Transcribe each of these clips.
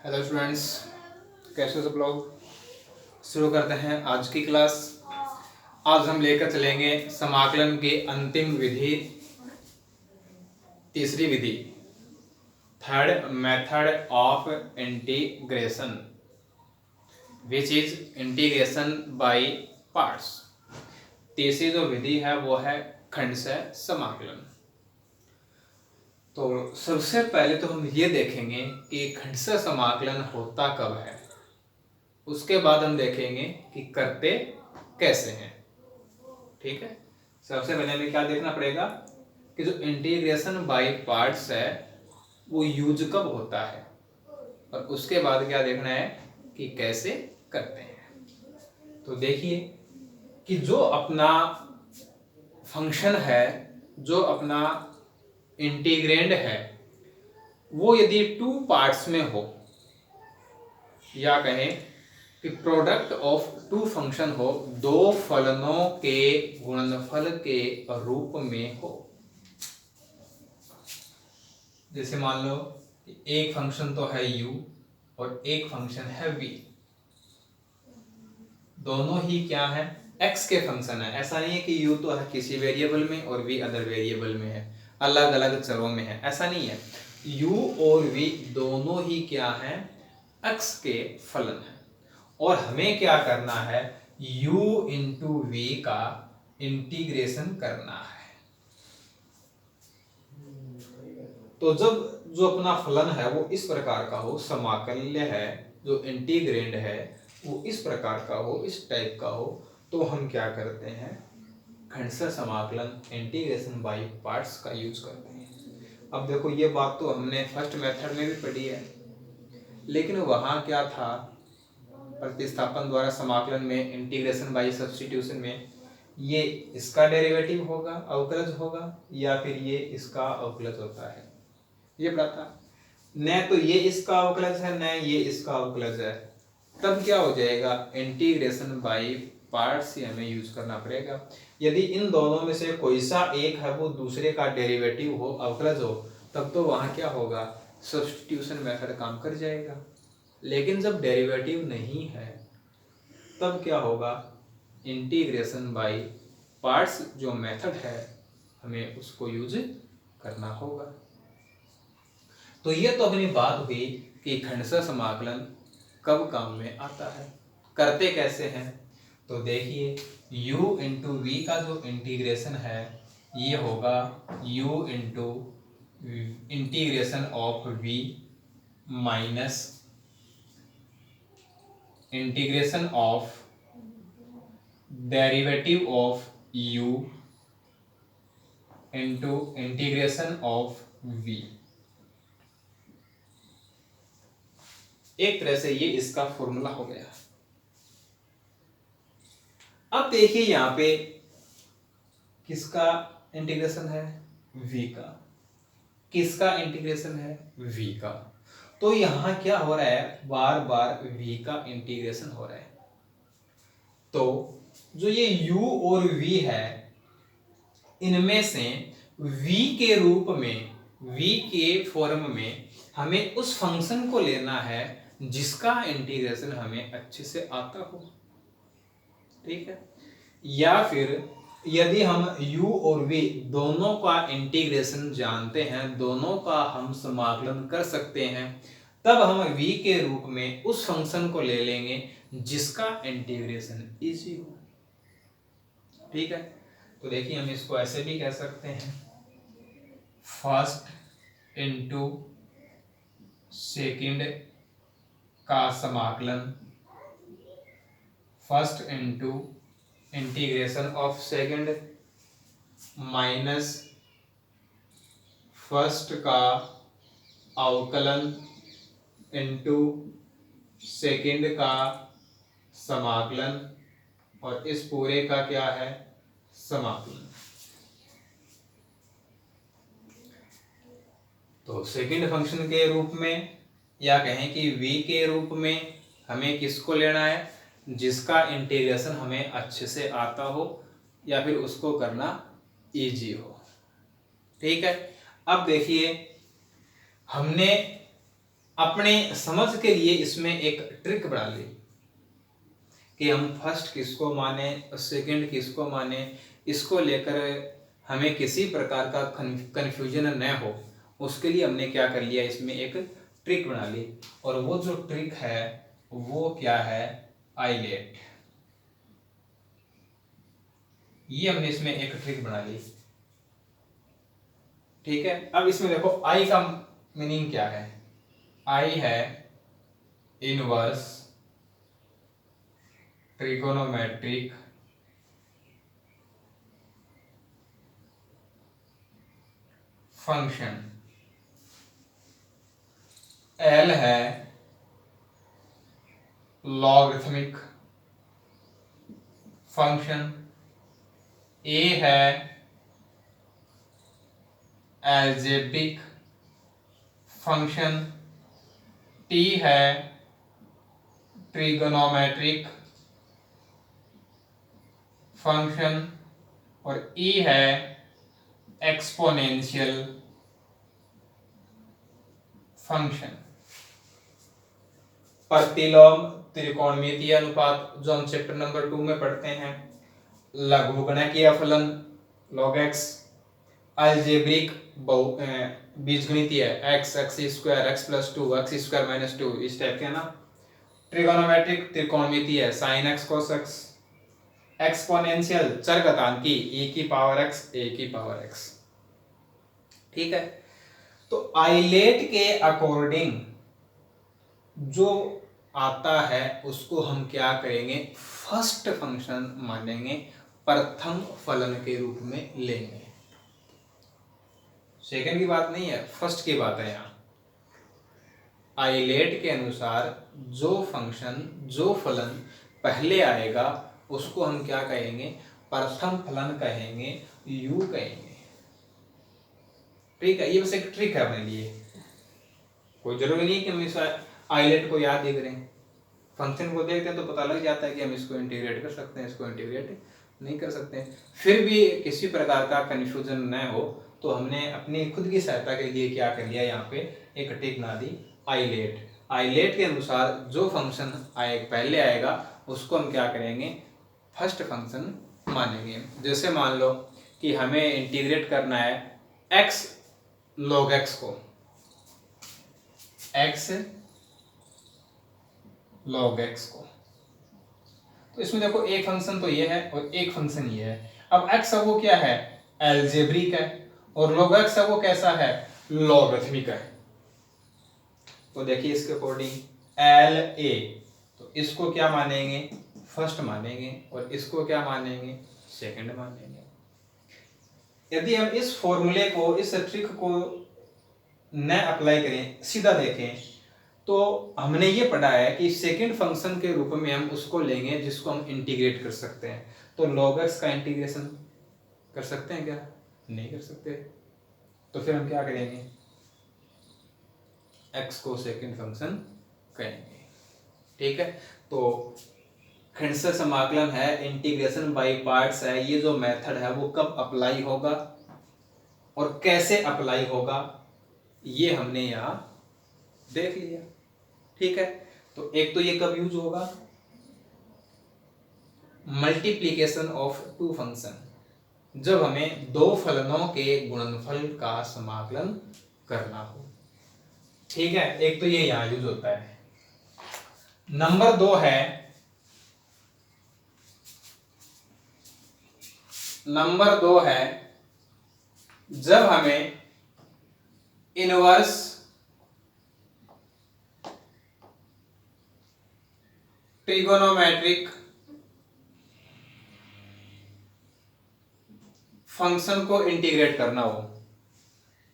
Hello students, कैसे हो सब लोग। शुरू करते हैं आज की क्लास। आज हम लेकर चलेंगे समाकलन की अंतिम विधि, तीसरी विधि, third method of integration which is integration by parts. तीसरी जो विधि है वो है खंडशः समाकलन। तो सबसे पहले तो हम ये देखेंगे कि खंडशः समाकलन होता कब है, उसके बाद हम देखेंगे कि करते कैसे हैं। ठीक है, सबसे पहले हमें क्या देखना पड़ेगा कि जो इंटीग्रेशन बाय पार्ट्स है वो यूज कब होता है, और उसके बाद क्या देखना है कि कैसे करते हैं। तो देखिए कि जो अपना फंक्शन है, जो अपना इंटीग्रेंड है, वो यदि टू पार्ट्स में हो, या कहें कि प्रोडक्ट ऑफ टू फंक्शन हो, दो फलनों के गुणनफल के रूप में हो। जैसे मान लो कि एक फंक्शन तो है u और एक फंक्शन है v, दोनों ही क्या है, x के फंक्शन है। ऐसा नहीं है कि u तो है किसी वेरिएबल में और v अदर वेरिएबल में है, अलग अलग चरों में है, ऐसा नहीं है। u और v दोनों ही क्या है, x के फलन है। और हमें क्या करना है, u इंटू v का इंटीग्रेशन करना है। तो जब जो अपना फलन है वो इस प्रकार का हो, समाकल्य है, जो इंटीग्रेंड है वो इस प्रकार का हो, इस टाइप का हो, तो हम क्या करते हैं, खंडशः समाकलन इंटीग्रेशन बाय पार्ट्स का यूज करते हैं। अब देखो ये बात तो हमने फर्स्ट मेथड में भी पढ़ी है, लेकिन वहां क्या था, प्रतिस्थापन द्वारा समाकलन में, इंटीग्रेशन बाय सब्स्टिट्यूशन में, ये इसका डेरिवेटिव होगा, अवकलज होगा, या फिर ये इसका अवकलज होता है, ये पता था। न तो ये इसका अवकलज है, न ये इसका अवकलज है। तब क्या हो जाएगा, इंटीग्रेशन बाय पार्ट्स ही हमें यूज करना पड़ेगा। यदि इन दोनों में से कोई सा एक है वो दूसरे का डेरिवेटिव हो, अवकलज हो, तब तो वहां क्या होगा, सब्स्टिट्यूशन मेथड काम कर जाएगा। लेकिन जब डेरिवेटिव नहीं है तब क्या होगा, इंटीग्रेशन बाय पार्ट्स जो मेथड है हमें उसको यूज करना होगा। तो ये तो अपनी बात हुई कि खंडशः समाकलन कब काम में आता है, करते कैसे हैं। तो देखिए u इंटू वी का जो इंटीग्रेशन है ये होगा u into integration of v minus integration of derivative of u into integration of v। एक तरह से ये इसका फॉर्मूला हो गया। अब देखिए यहां पे किसका इंटीग्रेशन है, v का, किसका इंटीग्रेशन है, v का। तो यहां क्या हो रहा है, बार बार v का इंटीग्रेशन हो रहा है। तो जो ये u और v है, इनमें से v के रूप में, v के फॉर्म में हमें उस फंक्शन को लेना है जिसका इंटीग्रेशन हमें अच्छे से आता हो। ठीक है, या फिर यदि हम u और v दोनों का इंटीग्रेशन जानते हैं, दोनों का हम समाकलन कर सकते हैं, तब हम v के रूप में उस फंक्शन को ले लेंगे जिसका इंटीग्रेशन इजी हो। ठीक है, तो देखिए हम इसको ऐसे भी कह सकते हैं, फर्स्ट इंटू सेकंड का समाकलन, first into integration of second minus first का अवकलन इंटू सेकंड का समाकलन, और इस पूरे का क्या है, समाकलन। तो सेकंड फंक्शन के रूप में, या कहें कि v के रूप में हमें किसको लेना है, जिसका इंटीग्रेशन हमें अच्छे से आता हो या फिर उसको करना इजी हो। ठीक है, अब देखिए हमने अपने समझ के लिए इसमें एक ट्रिक बना ली कि हम फर्स्ट किसको माने, सेकंड किसको माने, इसको लेकर हमें किसी प्रकार का कन्फ्यूजन न हो, उसके लिए हमने क्या कर लिया, इसमें एक ट्रिक बना ली। और वो जो ट्रिक है वो क्या है, आइलेट। ये हमने इसमें एक ट्रिक बना ली। ठीक है, अब इसमें देखो आई का मीनिंग क्या है। आई है इनवर्स ट्रिगोनोमेट्रिक फंक्शन। एल है लॉगरिथमिक फंक्शन। ए है एल्जेब्रिक फंक्शन। टी है ट्रिगोनोमेट्रिक फंक्शन। और ई है एक्सपोनेंशियल फंक्शन। प्रतिलोम त्रिकोणमितीय अनुपात जो हम चैप्टर नंबर 2 में पढ़ते हैं, लघुगणकीय फलन log x, अलजेब्रिक बीजगणितीय x x² x+2 x² -2 इस टाइप के ना, ट्रिगोनोमेट्रिक त्रिकोणमितीय sin x cos x, exponential चरघातांकी e⁻x। ठीक है, तो आइलेट के अकॉर्डिंग जो आता है उसको हम क्या करेंगे, फर्स्ट फंक्शन मानेंगे, प्रथम फलन के रूप में लेंगे। सेकंड की बात नहीं है, फर्स्ट की बात है यहाँ। आइलेट के अनुसार जो फंक्शन, जो फलन पहले आएगा उसको हम क्या कहेंगे, प्रथम फलन कहेंगे, यू कहेंगे। ठीक है, ये बस एक ट्रिक है अपने लिए, कोई जरूरी नहीं कि हम इस आइलेट को याद ही करें। फंक्शन को देखते हैं तो पता लग जाता है कि हम इसको इंटीग्रेट कर सकते हैं, इसको इंटीग्रेट नहीं कर सकते। फिर भी किसी प्रकार का कंफ्यूजन न हो तो हमने अपनी खुद की सहायता के लिए क्या कर लिया, यहाँ पे एक ट्रिक बना दी, आइलेट। आइलेट के अनुसार जो फंक्शन पहले आएगा उसको हम क्या करेंगे, फर्स्ट फंक्शन मानेंगे। जैसे मान लो कि हमें इंटीग्रेट करना है x log x को, x log x को, तो इसमें देखो एक फंक्शन तो ये है और एक फंक्शन ये है। अब x है वो क्या है, एल्जेब्रिक है, और log x है वो कैसा है, लॉगरिथमिक है। तो देखिए इसके अकॉर्डिंग एल ए, तो इसको क्या मानेंगे, फर्स्ट मानेंगे, और इसको क्या मानेंगे, सेकंड मानेंगे। यदि हम इस फॉर्मूले को, इस ट्रिक को न अप्लाई करें, सीधा देखें, तो हमने ये पढ़ा है कि सेकंड फंक्शन के रूप में हम उसको लेंगे जिसको हम इंटीग्रेट कर सकते हैं। तो log x का इंटीग्रेशन कर सकते हैं क्या, नहीं कर सकते। तो फिर हम क्या करेंगे, x को सेकंड फंक्शन कहेंगे। ठीक है, तो खंडशः समाकलन है, इंटीग्रेशन बाय पार्ट्स है, ये जो मेथड है वो कब अप्लाई होगा और कैसे अप्लाई होगा ये हमने यहाँ देख लिया। ठीक है, तो एक तो ये कब यूज होगा, मल्टीप्लीकेशन ऑफ टू फंक्शन, जब हमें दो फलनों के गुणनफल का समाकलन करना हो। ठीक है, एक तो ये यहां यूज होता है। नंबर 2 है, नंबर 2 है जब हमें इनवर्स ट्रिगोनोमेट्रिक फंक्शन को इंटीग्रेट करना हो,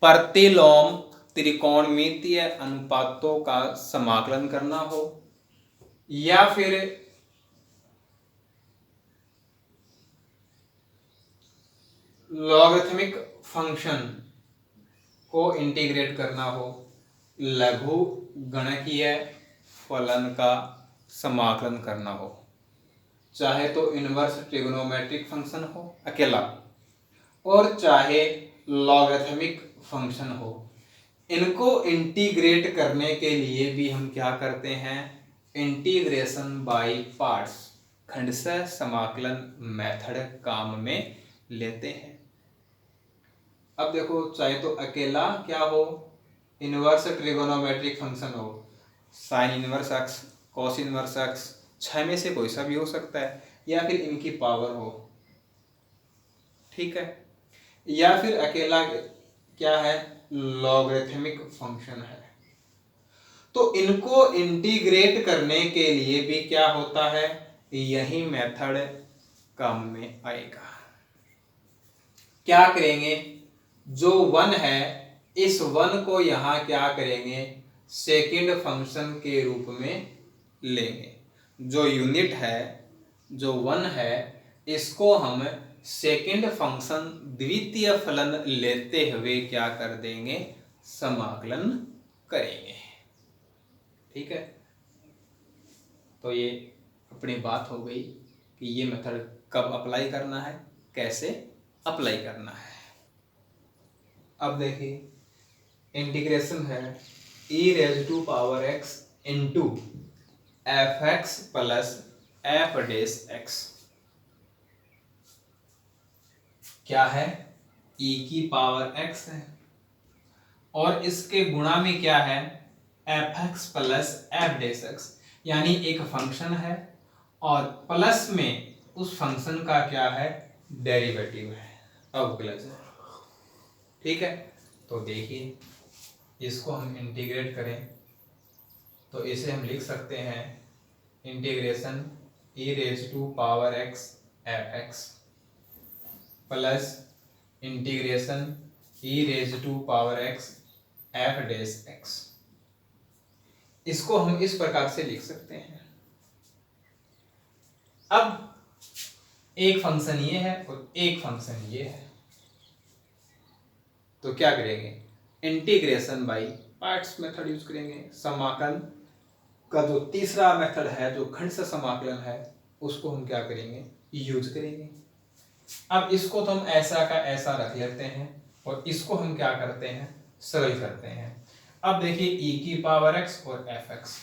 प्रतिलोम त्रिकोणमितीय अनुपातों का समाकलन करना हो, या फिर लॉगरिथमिक फंक्शन को इंटीग्रेट करना हो, लघु गणकीय फलन का समाकलन करना हो, चाहे तो इनवर्स ट्रिगोनोमेट्रिक फंक्शन हो अकेला, और चाहे लॉगरिथमिक फंक्शन हो, इनको इंटीग्रेट करने के लिए भी हम क्या करते हैं, इंटीग्रेशन बाय पार्ट्स, खंडशः समाकलन मेथड काम में लेते हैं। अब देखो, चाहे तो अकेला क्या हो, इनवर्स ट्रिगोनोमेट्रिक फंक्शन हो, sine inverse x, cos inverse x, 6 में से कोई सा भी हो सकता है, या फिर इनकी पावर हो, ठीक है, या फिर अकेला क्या है, लॉगरिथमिक फंक्शन है। तो इनको इंटीग्रेट करने के लिए भी क्या होता है, यही मेथड काम में आएगा। क्या करेंगे, जो 1 है इस 1 को यहां क्या करेंगे, सेकंड फंक्शन के रूप में लेंगे। जो यूनिट है, जो 1 है, इसको हम सेकंड फंक्शन द्वितीय फलन लेते हुए क्या कर देंगे, समाकलन करेंगे, ठीक है। तो ये अपनी बात हो गई कि ये मेथड कब अप्लाई करना है, कैसे अप्लाई करना है। अब देखिए, इंटीग्रेशन है e raise to power x into f x plus f dash x. क्या है, e की पावर x है और इसके गुणा में क्या है, F x plus f dash x, यानी एक फंक्शन है और प्लस में उस फंक्शन का क्या है, डेरिवेटिव है, अवकलज है, ठीक है। तो देखिए, इसको हम इंटीग्रेट करें तो इसे हम लिख सकते हैं integration e raise to power x f x plus integration e raise to power x f dash x. इसको हम इस प्रकार से लिख सकते हैं। अब एक फंक्शन ये है और एक फंक्शन ये है, तो क्या करेंगे, integration by parts method use करेंगे। समाकलन का जो तीसरा मेथड है, जो खंडशः समाकलन है, उसको हम क्या करेंगे, यूज करेंगे। अब इसको तो हम ऐसा का ऐसा रख लेते हैं और इसको हम क्या करते हैं, सरल करते हैं। अब देखिए, e की पावर x और एफ एक्स,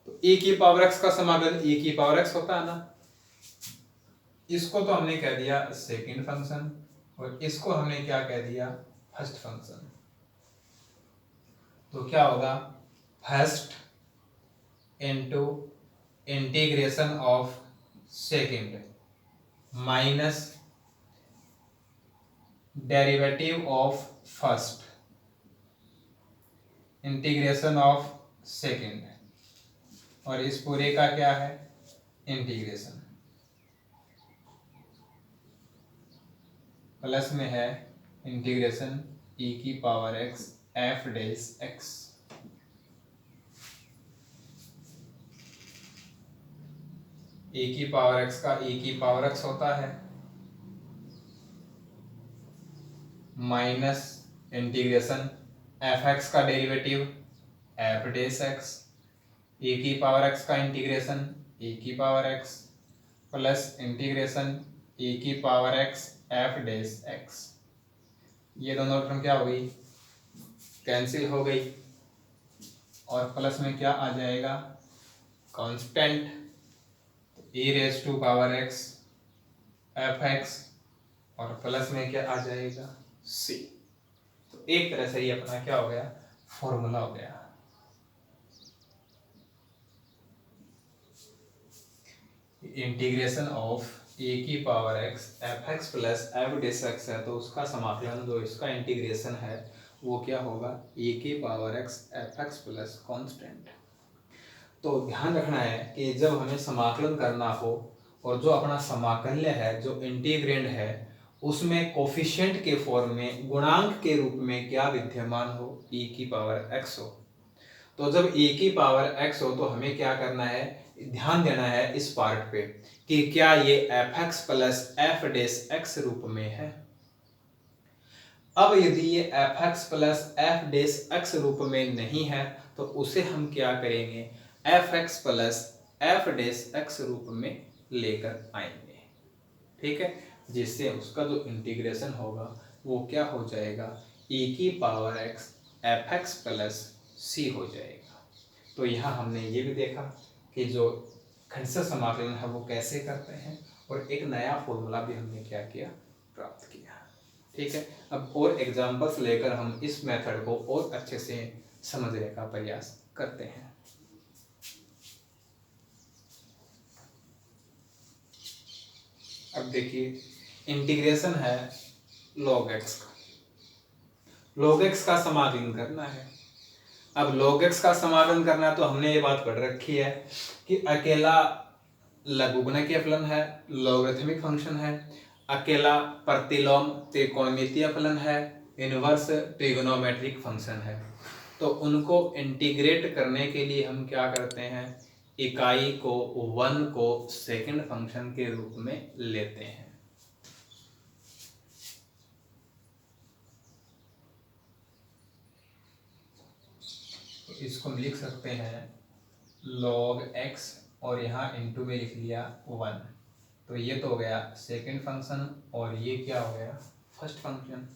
तो e की पावर x का समाकलन e की पावर x होता है ना, इसको तो हमने कह दिया सेकंड फंक्शन और इसको हमने क्या कह दिया, फर्स्ट फंक्शन। तो क्या होगा, first into integration of second minus derivative of first integration of second, और इस पूरे का क्या है, इंटीग्रेशन, प्लस में है इंटीग्रेशन e की पावर x एफ डेस x। e की पावर x का e की पावर x होता है माइनस इंटीग्रेशन एफ एक्स का derivative F dash x, e की पावर x का इंटीग्रेशन e की power x plus integration e की power x f dash x. ये दोनों टर्म क्या हो गई, कैंसिल हो गई, और प्लस में क्या आ जाएगा, constant e raise to power x f x, और प्लस में क्या आ जाएगा, c। तो एक तरह से ये अपना क्या हो गया, फॉर्मूला हो गया। इंटीग्रेशन ऑफ e की power x f x plus f dash x है, तो उसका समाकलन, जो इसका इंटीग्रेशन है, वो क्या होगा, e की power x f x plus constant. तो ध्यान रखना है कि जब हमें समाकलन करना हो और जो अपना समाकल्य है, जो इंटीग्रेंड है, उसमें कोफिशिएंट के फॉर्म में, गुणांक के रूप में क्या विद्यमान हो, e की पावर x हो। तो जब e की पावर x हो तो हमें क्या करना है, ध्यान देना है इस पार्ट पे कि क्या ये F x plus f dash x रूप में है। अब यदि ये F x plus f dash x रूप में नहीं है तो उसे हम क्या करेंगे, F x plus f dash x रूप में लेकर आएंगे, ठीक है, जिससे उसका जो इंटीग्रेशन होगा वो क्या हो जाएगा, e की power x f x plus c हो जाएगा। तो यहाँ हमने ये भी देखा कि जो खंडशः समाकलन है वो कैसे करते हैं, और एक नया फॉर्मूला भी हमने क्या किया, प्राप्त किया। ठीक है, अब और एग्जांपल्स लेकर हम इस मेथड को और अच्छे से समझने का प्रयास करते हैं। अब देखिए, इंटीग्रेशन है log x का, log x का समाकलन करना है। अब log x का समाकलन करना है तो हमने ये बात पढ़ रखी है कि अकेला लघुगणकीय फलन है, लॉगरिथमिक फंक्शन है, अकेला प्रतिलोम त्रिकोणमितीय फलन है, इनवर्स ट्रिगोनोमेट्रिक फंक्शन है। तो उनको इंटीग्रेट करने के लिए हम क्या करते हैं, इकाई को 1 को सेकंड फंक्शन के रूप में लेते हैं। तो इसको हम लिख सकते हैं log x और यहाँ इंटू में लिख लिया 1। तो ये तो हो गया सेकंड फंक्शन और ये क्या हो गया, फर्स्ट फंक्शन।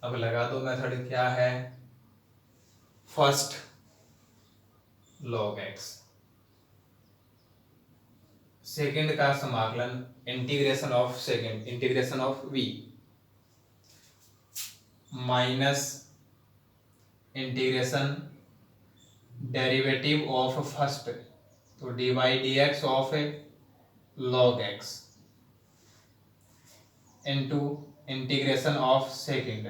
अब लगा दो मेथड क्या है, फर्स्ट log x, सेकंड का समाकलन integration of second, integration of v minus integration derivative of first, तो dy dx of log x into integration of second,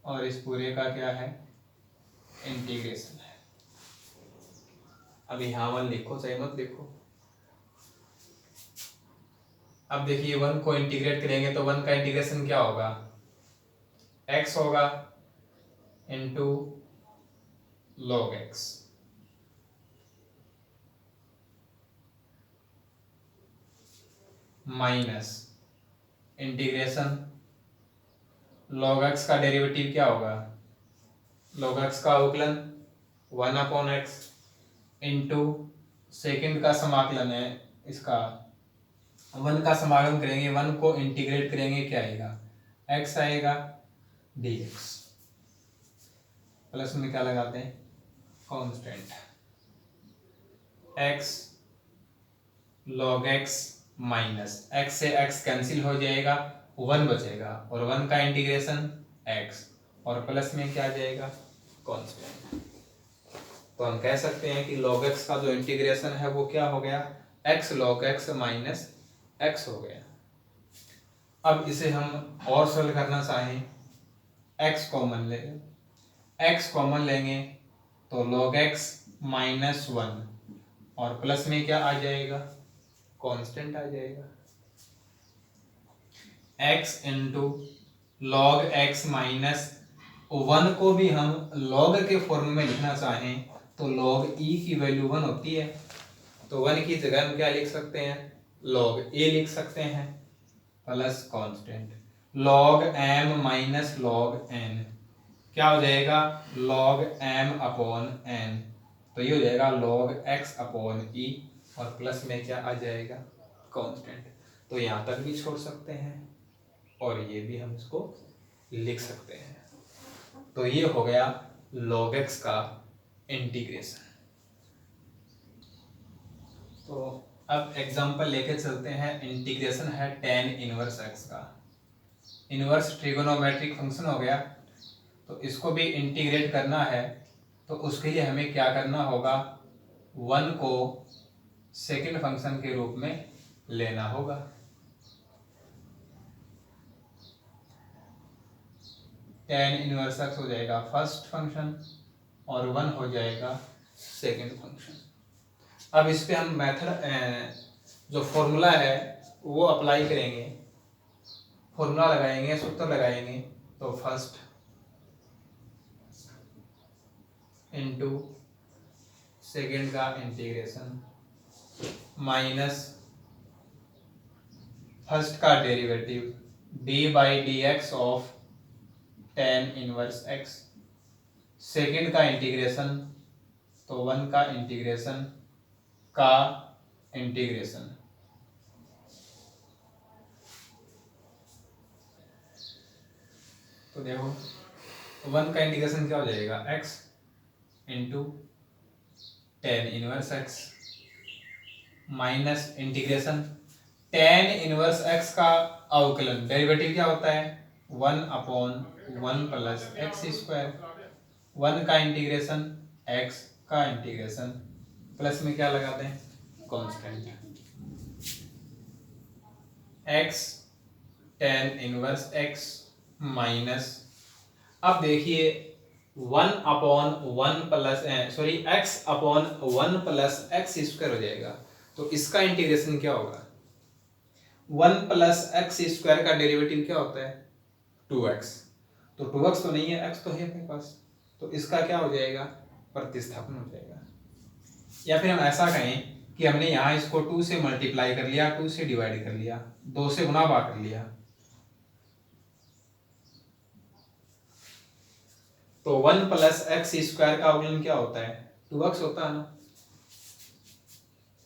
और इस पूरे का क्या है, इंटीग्रेशन है। अब यहाँ 1 लिखो, चाहे मत लिखो। अब देखिए 1 को इंटीग्रेट करेंगे तो 1 का इंटीग्रेशन क्या होगा, x होगा into log x minus integration log x का डेरिवेटिव क्या होगा, log x का अवकलन 1/x इंटू सेकेंड का समाकलन है, इसका 1 का समाकलन करेंगे, 1 को इंटीग्रेट करेंगे क्या आएगा, x आएगा dx, प्लस में क्या लगाते हैं, constant x log x minus x से x कैंसिल हो जाएगा, 1 बचेगा, और 1 का इंटीग्रेशन x, और प्लस में क्या आ जाएगा, कांस्टेंट। तो हम कह सकते हैं कि log x का जो इंटीग्रेशन है वो क्या हो गया, x log x minus x हो गया। अब इसे हम और सरल करना चाहें, x कॉमन लेंगे, x कॉमन लेंगे तो log x माइनस 1, और प्लस में क्या आ जाएगा, कांस्टेंट आ जाएगा। x into log x minus 1 को भी हम log के फॉर्म में लिखना चाहें तो log e की वैल्यू 1 होती है, तो 1 की जगह हम क्या लिख सकते हैं, log a लिख सकते हैं, plus constant log m minus log n क्या हो जाएगा, log m अपॉन n, तो ये हो जाएगा log x अपॉन e, और प्लस में क्या आ जाएगा, कांस्टेंट। तो यहाँ तक भी छोड़ सकते हैं और ये भी हम इसको लिख सकते हैं। तो ये हो गया log x का इंटीग्रेशन। तो अब एग्जांपल लेके चलते हैं, इंटीग्रेशन है tan इनवर्स x का, इनवर्स ट्रिगोनोमेट्रिक फंक्शन हो गया, तो इसको भी इंटीग्रेट करना है, तो उसके लिए हमें क्या करना होगा, 1 को सेकंड फंक्शन के रूप में लेना होगा। tan इनवर्स x हो जाएगा फर्स्ट फंक्शन और 1 हो जाएगा सेकंड फंक्शन। अब इस पे हम मेथड जो फॉर्मूला है वो अप्लाई करेंगे, फॉर्मूला लगाएंगे, सूत्र लगाएंगे, तो फर्स्ट इनटू सेकंड का इंटीग्रेशन माइनस फर्स्ट का derivative d by D x of tan inverse x, second का इंटीग्रेशन तो 1 का इंटीग्रेशन का इंटीग्रेशन, तो देखो 1 का इंटीग्रेशन क्या हो जाएगा, x into tan inverse x minus integration tan inverse x का अवकलन डेरिवेटिव क्या होता है 1/1 प्लस एक्स स्क्वायर, 1 का इंटीग्रेशन x का इंटीग्रेशन प्लस में क्या लगाते हैं constant x tan inverse x minus, अब देखिए 1/1 plus x/1 plus x square हो जाएगा, तो इसका इंटीग्रेशन क्या होगा 1 प्लस एक्स स्क्वायर का डेरिवेटिव क्या होता है 2x, तो 2x तो नहीं है, x तो है अपने पास, तो इसका क्या हो जाएगा प्रतिस्थापन हो जाएगा। या फिर हम ऐसा कहें कि हमने यहाँ इसको 2 से मल्टीप्लाई कर लिया, 2 से डिवाइड कर लिया, 2 से गुना भाग कर लिया, तो 1 प्लस एक्स स्क्वायर का अवकलन क्या होता है 2x होता है ना,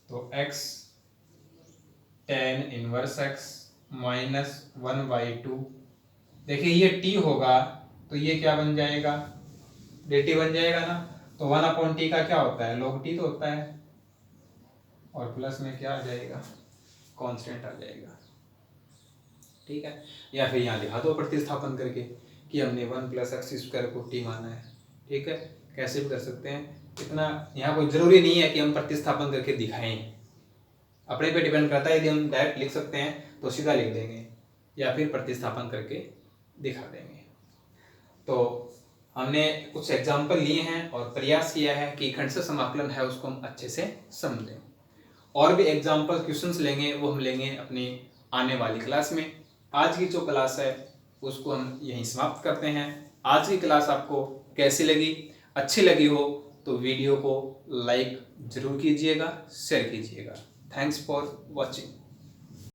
तो x tan inverse x minus 1/2, देखिए ये t होगा तो ये क्या बन जाएगा dt बन जाएगा ना, तो 1/t का क्या होता है log t तो होता है, और प्लस में क्या आ जाएगा कांस्टेंट आ जाएगा, ठीक है। या फिर यहाँ लिखा दो प्रतिस्थापन करके कि हमने 1 प्लस एक्स स्क्वायर को t माना है, ठीक है, कैसे भी कर सकते हैं, इतना यहाँ कोई ज़रूरी नहीं है कि हम प्रतिस्थापन करके दिखाएं, अपने पे डिपेंड करता है, यदि हम डायरेक्ट लिख सकते हैं तो सीधा लिख देंगे या फिर प्रतिस्थापन करके दिखा देंगे। तो हमने कुछ एग्जाम्पल लिए हैं और प्रयास किया है कि खंड से समाकलन है उसको हम अच्छे से समझें, और भी एग्जाम्पल क्वेश्चंस लेंगे वो हम लेंगे अपनी आने वाली क्लास में। आज की जो क्लास है उसको हम यहीं समाप्त करते हैं। आज की क्लास आपको कैसी लगी, अच्छी लगी हो तो वीडियो को लाइक जरूर कीजिएगा, शेयर कीजिएगा। Thanks for watching.